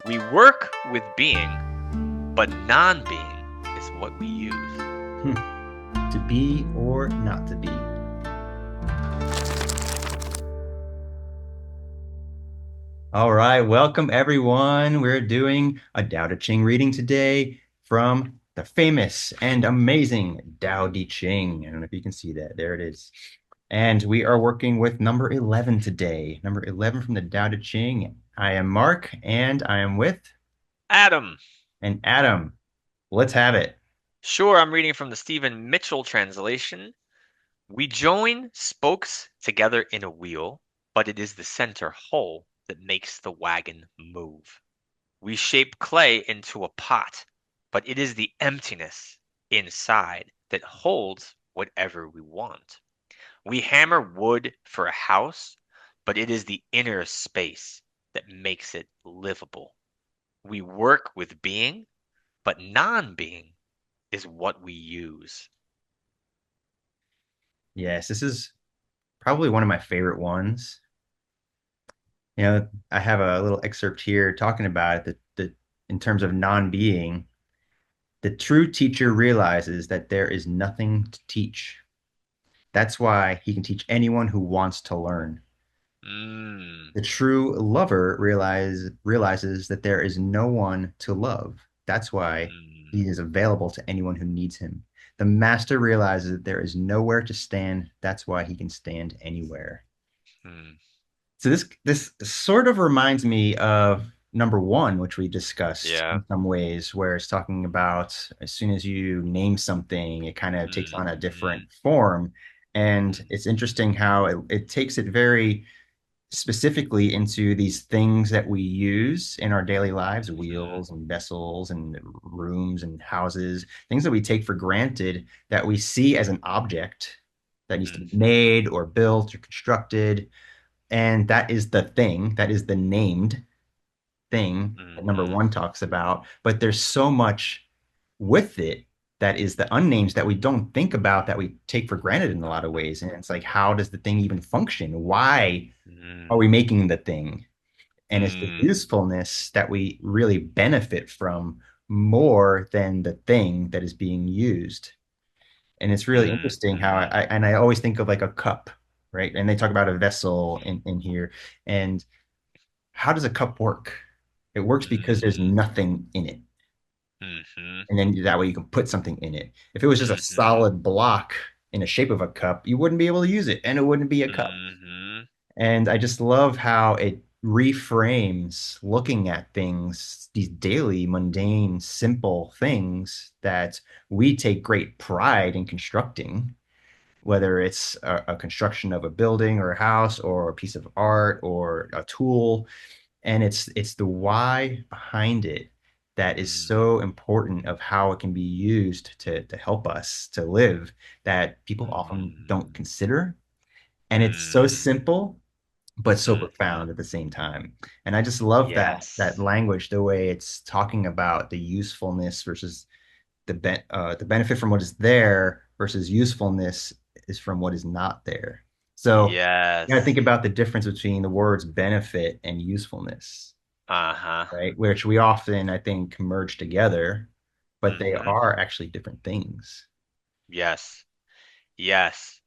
We work with being, but non-being is what we use. To be or not to be. All right, welcome everyone. We're doing a Tao Te Ching reading today from the famous and amazing Tao Te Ching. I don't know if you can see that. There it is. And we are working with number 11 today. Number 11 from the Tao Te Ching. I am Mark, and I am with Adam. and Adam. Let's have it. Sure, I'm reading from the Stephen Mitchell translation. We join spokes together in a wheel, but it is the center whole that makes the wagon move. We shape clay into a pot, but it is the emptiness inside that holds whatever we want. We hammer wood for a house, but it is the inner space that makes it livable. We work with being, but non-being is what we use. Yes, this is probably one of my favorite ones. I have a little excerpt here talking about it that in terms of non-being, the true teacher realizes that there is nothing to teach. That's why he can teach anyone who wants to learn. Mm, The true lover realizes that there is no one to love. That's why mm, he is available to anyone who needs him. The master realizes that there is nowhere to stand. That's why he can stand anywhere. mm. So this sort of reminds me of number one, which we discussed Yeah. in some ways, where it's talking about as soon as you name something, it kind of takes Mm, on a different mm, form. And mm, it's interesting how it takes it very specifically into these things that we use in our daily lives, mhm, wheels and vessels and rooms and houses, things that we take for granted that we see as an object that needs to be mhm, made or built or constructed, and that is the thing, that is the named thing that number mhm, one talks about. But there's so much with it that is the unnamed that we don't think about, that we take for granted in a lot of ways. And it's like, how does the thing even function? Why are mm, we making the thing? And it's the mm, usefulness that we really benefit from more than the thing that is being used. And it's really mm, interesting how mhm, I always think of like a cup, right? And they talk about a vessel in here. And how does a cup work? It works because there's mhm, nothing in it. mhm, And then that way you can put something in it. If it was just a mhm, solid block in the shape of a cup, you wouldn't be able to use it and it wouldn't be a cup. mhm, And I just love how it reframes looking at things, these daily, mundane, simple things that we take great pride in constructing, whether it's a construction of a building or a house or a piece of art or a tool. And it's the why behind it that is mm, so important of how it can be used to help us to live, that people often don't mm, consider. And it's so mm, simple but so mhm. profound at the same time. And I just love that Yes. language, the way it's talking about the usefulness versus the benefit from what is there versus usefulness is from what is not there. So you got to Yes. think about the difference between the words benefit and usefulness, Uh-huh. right? Which we often, I think, merge together, but they Mhm. are actually different things. Yes. Yes.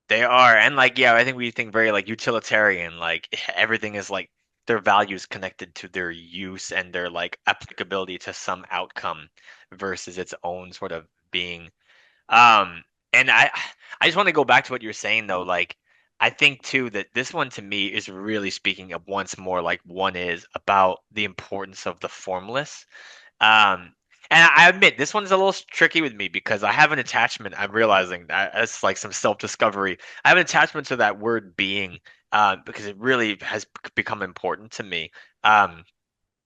They are. And like, yeah, I think we think very like utilitarian, like everything is like their values connected to their use and their like applicability to some outcome versus its own sort of being. And I just want to go back to what you're saying though, like I think too that this one to me is really speaking of once more like one is about the importance of the formless. Um, and I admit this one's a little tricky with me because I have an attachment. I'm realizing that it's like some self-discovery. I have an attachment to that word being, because it really has become important to me. Um,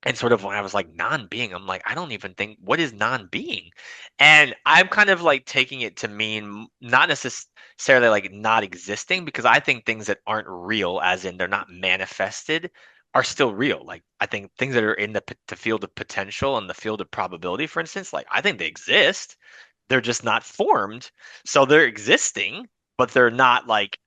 and sort of when I was like non-being, I'm like, I don't even think what is non-being, and I'm kind of like taking it to mean not necessarily like not existing, because I think things that aren't real, as in they're not manifested, are still real. Like I think things that are in the field of potential and the field of probability, for instance, like I think they exist. They're just not formed, so they're existing, but they're not like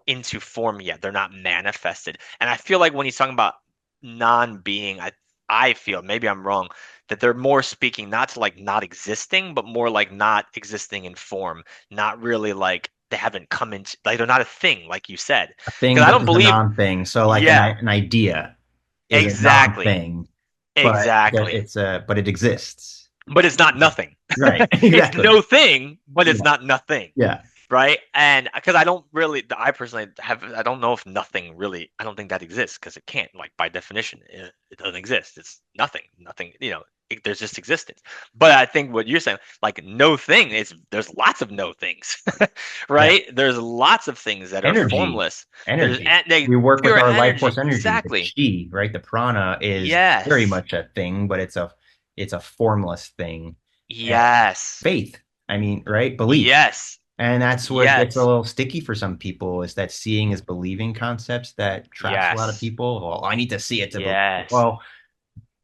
into form yet. They're not manifested, and I feel like when he's talking about non-being, I feel, maybe I'm wrong, that they're more speaking not to like not existing, but more like not existing in form, not really like they haven't come into like they're not a thing, like you said. A thing Because I don't versus a believe, non-thing. So like yeah, an idea is a exactly, non-thing, but exactly. but it exists. But it's not nothing. Right. It's Exactly. no thing, but it's Yeah. not nothing. Yeah. Right? And because I don't really, I personally have, I don't know if nothing really, I don't think that exists because it can't, like by definition, it doesn't exist. It's nothing, nothing, there's just existence. But I think what you're saying, like no thing is, there's lots of no things, Yeah. right? There's lots of things that are Energy. formless. There's Energy. they We work with pure our life force energy. energy. The Exactly. chi, right? The prana is very Yes. much a thing, but it's a formless thing. And Yes. faith. I mean, right? Belief. Yes. And that's what gets a Yes. little sticky for some people is that seeing is believing concepts that traps a lot of Yes. people. Well, I need to see it to believe it. Yes. Well,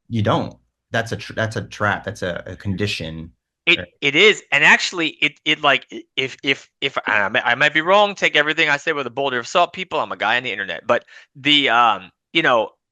you don't. That's a trap. That's a condition. Right? It is, and actually, it like if I might be wrong, take everything I say with a boulder of salt, people. I'm a guy on the internet, but the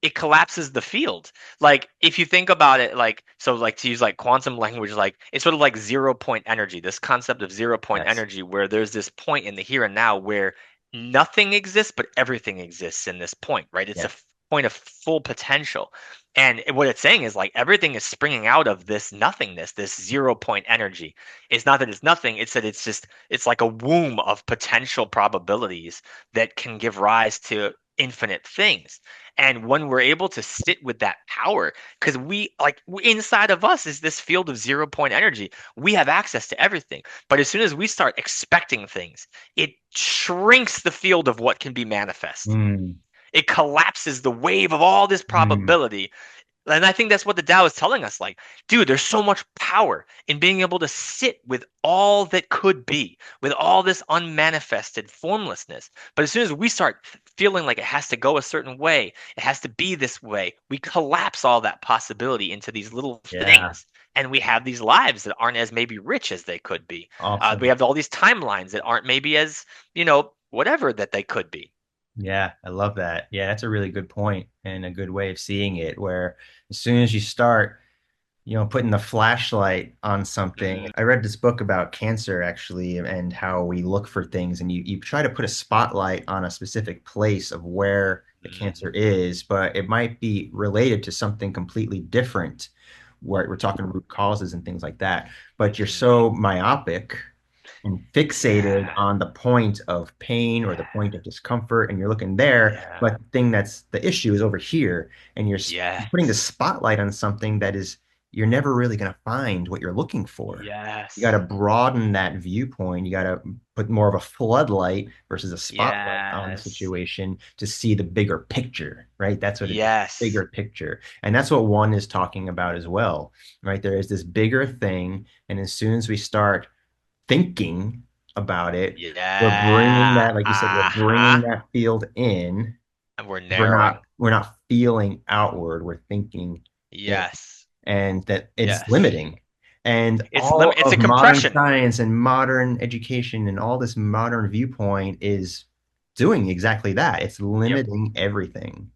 it collapses the field. Like if you think about it, like so, like to use like quantum language, like it's sort of like 0 point energy. This concept of 0 point Yes. energy, where there's this point in the here and now where nothing exists, but everything exists in this point, right? It's a Yes. point of full potential. And what it's saying is like everything is springing out of this nothingness, this 0 point energy. It's not that it's nothing, it's that it's just, it's like a womb of potential probabilities that can give rise to infinite things. And when we're able to sit with that power, because inside of us is this field of 0 point energy, we have access to everything. But as soon as we start expecting things, it shrinks the field of what can be manifest. Mm, It collapses the wave of all this mm, probability. And I think that's what the Tao is telling us. Like, dude, there's so much power in being able to sit with all that could be, with all this unmanifested formlessness. But as soon as we start feeling like it has to go a certain way, it has to be this way, we collapse all that possibility into these little yeah. things. And we have these lives that aren't as maybe rich as they could be. We Awesome. have all these timelines that aren't maybe as, whatever that they could be. Yeah, I love that. Yeah, that's a really good point and a good way of seeing it, where as soon as you start, putting the flashlight on something. Mm, I read this book about cancer actually and how we look for things and you try to put a spotlight on a specific place of where the cancer mhm. is, but it might be related to something completely different where we're talking root causes and things like that. But you're Mhm. so myopic and fixated Yeah. on the point of pain or the point of discomfort and you're looking there, Yeah. but the thing that's the issue is over here and putting the Yes. spotlight on something that is you're never really going to find what you're looking for. You got to Yes. broaden that viewpoint. You got to put more of a floodlight versus a spotlight on the Yes. situation to see the bigger picture, right? That's what it is, Yes. bigger picture. And that's what one is talking about as well, right? There is this bigger thing. And as soon as we start thinking about it, we're bringing Yeah. that, like you said, we're bringing Uh-huh. that field in. And we're We're narrowing. not feeling outward. We're thinking in, Yes. and that it's Yes. limiting. And all It's a of modern compression. science and modern education and all this modern viewpoint is doing exactly that. It's Yep. limiting everything.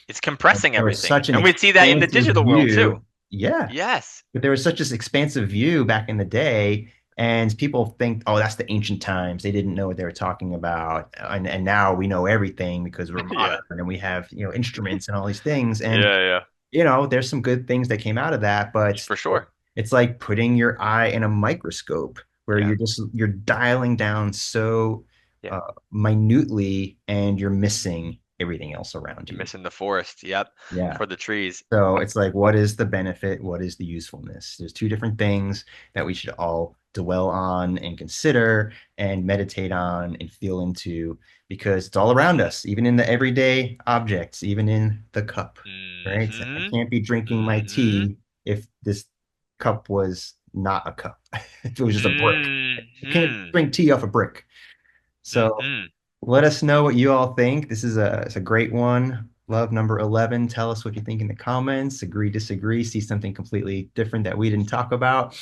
It's And compressing there was everything. such an And we see that in the expansive digital world too. view. Yeah. Yes. But there was such this expansive view back in the day, and people think, oh, that's the ancient times. They didn't know what they were talking about. And now we know everything because we're Yeah. modern and we have, instruments and all these things. And, Yeah, yeah. there's some good things that came out of that, but For sure. it's like putting your eye in a microscope where Yeah. you're dialing down so Yeah. uh, minutely and you're missing everything else around You're you. missing the forest. Yep. Yeah. For the trees. So it's like, what is the benefit? What is the usefulness? There's two different things that we should all dwell on and consider and meditate on and feel into because it's all around us, even in the everyday objects, even in the cup, right? I Mm-hmm. can't be drinking my Mm-hmm. tea if this cup was not a cup, if it was just a brick. I can't Mm-hmm. drink tea off a brick. So Mm-hmm. let us know what you all think. This is it's a great one. Love number 11. Tell us what you think in the comments. Agree, disagree, see something completely different that we didn't talk about.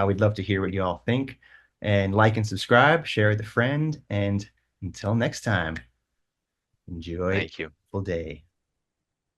We'd love to hear what you all think. And like and subscribe, share with a friend. And until next time, enjoy a Thank you. full day.